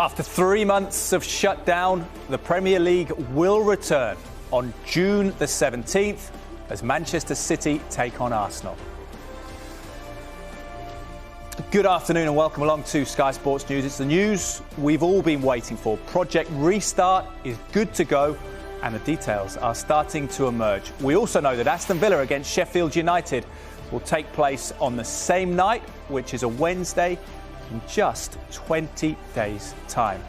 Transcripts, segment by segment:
After 3 months of shutdown, the Premier League will return on June the 17th as Manchester City take on Arsenal. Good afternoon and welcome along to Sky Sports News. It's the news we've all been waiting for. Project Restart is good to go and the details are starting to emerge. We also know that Aston Villa against Sheffield United will take place on the same night, which is a Wednesday, in just 20 days' time.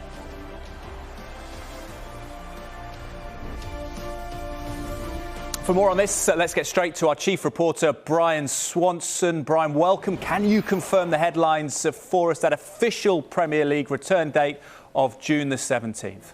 For more on this, let's get straight to our chief reporter, Brian Swanson. Brian, welcome. Can you confirm the headlines for us, that official Premier League return date of June the 17th?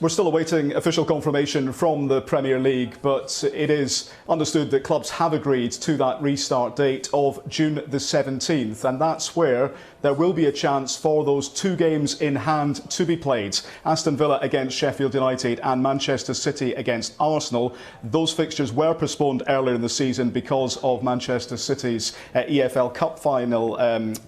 We're still awaiting official confirmation from the Premier League, but it is understood that clubs have agreed to that restart date of June the 17th, and that's where there will be a chance for those two games in hand to be played. Aston Villa against Sheffield United and Manchester City against Arsenal. Those fixtures were postponed earlier in the season because of Manchester City's EFL Cup final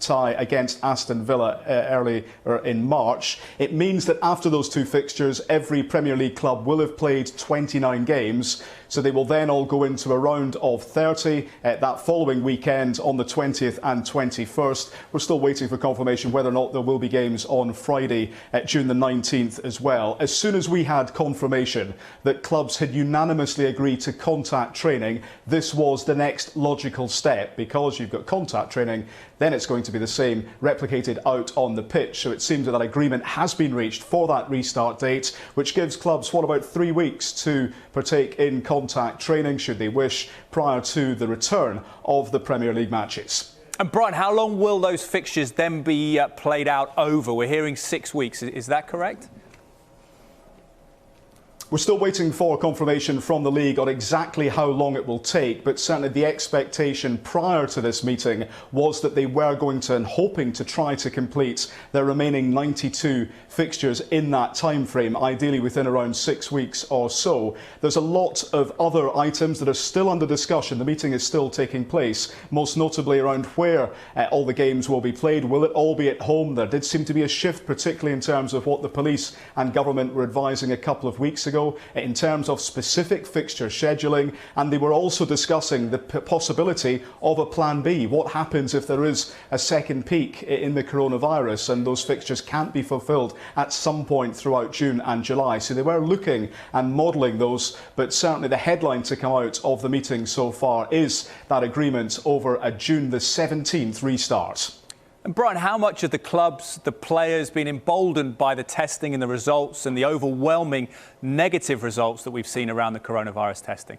tie against Aston Villa early in March. It means that after those two fixtures, every Premier League club will have played 29 games. So they will then all go into a round of 30 that following weekend on the 20th and 21st. We're still waiting for confirmation whether or not there will be games on Friday, June the 19th as well. As soon as we had confirmation that clubs had unanimously agreed to contact training, this was the next logical step, because you've got contact training, then it's going to be the same replicated out on the pitch. So it seems that agreement has been reached for that restart date, which gives clubs, about 3 weeks to partake in contact training, should they wish, prior to the return of the Premier League matches. And Brian, how long will those fixtures then be played out over? We're hearing 6 weeks. Is that correct? We're still waiting for confirmation from the league on exactly how long it will take, but certainly the expectation prior to this meeting was that they were going to and hoping to try to complete their remaining 92 fixtures in that time frame, ideally within around 6 weeks or so. There's a lot of other items that are still under discussion. The meeting is still taking place, most notably around where all the games will be played. Will it all be at home? There did seem to be a shift, particularly in terms of what the police and government were advising a couple of weeks ago in terms of specific fixture scheduling, and they were also discussing the possibility of a plan B. What happens if there is a second peak in the coronavirus and those fixtures can't be fulfilled at some point throughout June and July? So they were looking and modelling those, but certainly the headline to come out of the meeting so far is that agreement over a June the 17th restart. And Brian, how much have the clubs, the players, been emboldened by the testing and the results and the overwhelming negative results that we've seen around the coronavirus testing?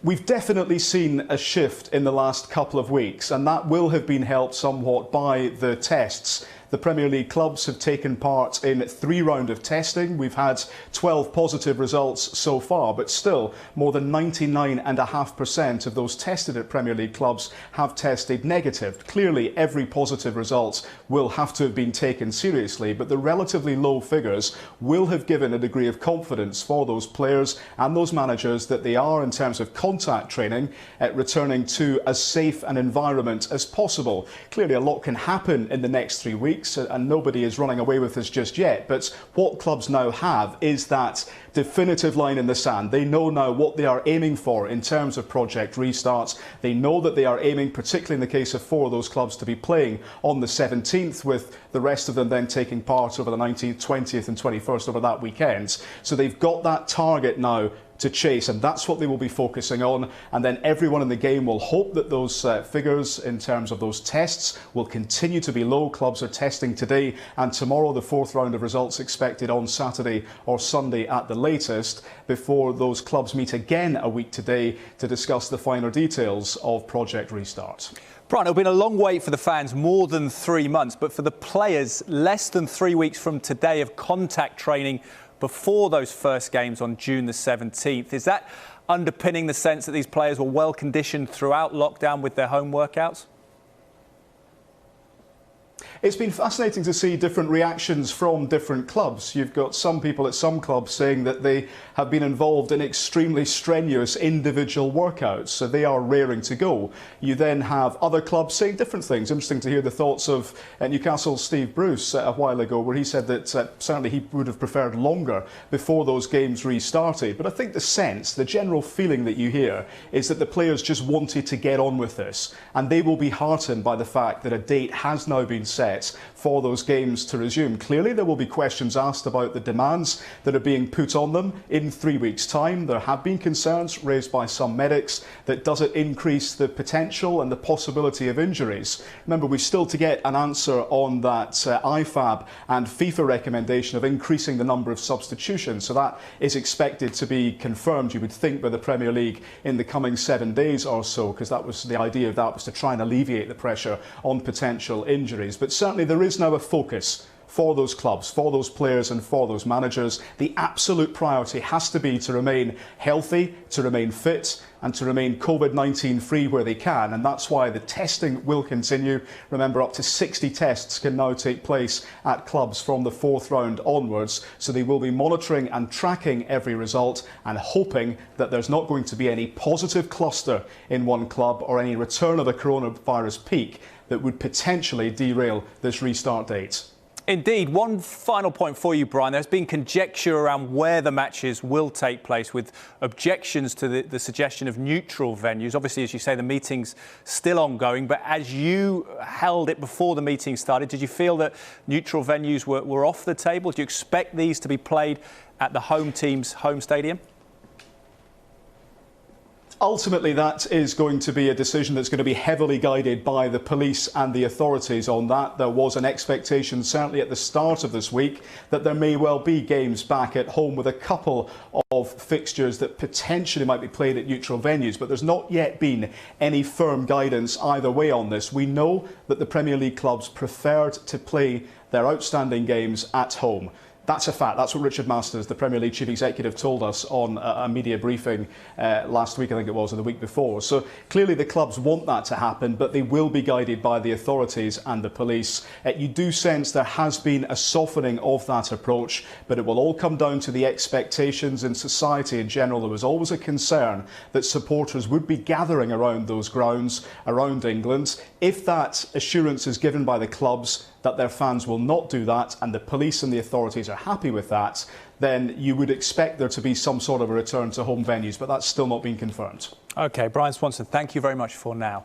We've definitely seen a shift in the last couple of weeks, and that will have been helped somewhat by the tests. The Premier League clubs have taken part in 3 rounds of testing. We've had 12 positive results so far, but still more than 99.5% of those tested at Premier League clubs have tested negative. Clearly, every positive result will have to have been taken seriously, but the relatively low figures will have given a degree of confidence for those players and those managers that they are, in terms of contact training, returning to as safe an environment as possible. Clearly, a lot can happen in the next 3 weeks. And nobody is running away with this just yet. But what clubs now have is that definitive line in the sand. They know now what they are aiming for in terms of Project Restarts. They know that they are aiming, particularly in the case of 4 of those clubs, to be playing on the 17th, with the rest of them then taking part over the 19th, 20th and 21st over that weekend. So they've got that target now to chase, and that's what they will be focusing on. And then everyone in the game will hope that those figures in terms of those tests will continue to be low. Clubs are testing today and tomorrow, the 4th round of results expected on Saturday or Sunday at the latest, before those clubs meet again a week today to discuss the finer details of Project Restart. Brian, it'll been a long wait for the fans, more than 3 months, but for the players, less than 3 weeks from today of contact training before those first games on June the 17th. Is that underpinning the sense that these players were well conditioned throughout lockdown with their home workouts? It's been fascinating to see different reactions from different clubs. You've got some people at some clubs saying that they have been involved in extremely strenuous individual workouts, so they are raring to go. You then have other clubs saying different things. Interesting to hear the thoughts of Newcastle's Steve Bruce a while ago, where he said that certainly he would have preferred longer before those games restarted. But I think the general feeling that you hear is that the players just wanted to get on with this, and they will be heartened by the fact that a date has now been set for those games to resume. Clearly there will be questions asked about the demands that are being put on them in 3 weeks' time. There have been concerns raised by some medics that does it increase the potential and the possibility of injuries. Remember, we've still to get an answer on that IFAB and FIFA recommendation of increasing the number of substitutions, so that is expected to be confirmed, you would think, by the Premier League in the coming 7 days or so, because that was the idea of that, was to try and alleviate the pressure on potential injuries. But certainly there is now a focus for those clubs, for those players and for those managers. The absolute priority has to be to remain healthy, to remain fit and to remain COVID-19 free where they can, and that's why the testing will continue. Remember, up to 60 tests can now take place at clubs from the 4th round onwards, so they will be monitoring and tracking every result and hoping that there's not going to be any positive cluster in one club or any return of a coronavirus peak that would potentially derail this restart date. Indeed. One final point for you, Brian. There's been conjecture around where the matches will take place, with objections to the suggestion of neutral venues. Obviously, as you say, the meeting's still ongoing, but as you held it before the meeting started, did you feel that neutral venues were off the table? Do you expect these to be played at the home team's home stadium? Ultimately, that is going to be a decision that's going to be heavily guided by the police and the authorities on that. There was an expectation, certainly at the start of this week, that there may well be games back at home, with a couple of fixtures that potentially might be played at neutral venues. But there's not yet been any firm guidance either way on this. We know that the Premier League clubs preferred to play their outstanding games at home. That's a fact. That's what Richard Masters, the Premier League Chief Executive, told us on a media briefing last week, I think it was, or the week before. So clearly the clubs want that to happen, but they will be guided by the authorities and the police. You do sense there has been a softening of that approach, but it will all come down to the expectations in society in general. There was always a concern that supporters would be gathering around those grounds, around England. If that assurance is given by the clubs that their fans will not do that, and the police and the authorities are happy with that, then you would expect there to be some sort of a return to home venues, but that's still not been confirmed. OK, Brian Swanson, thank you very much for now.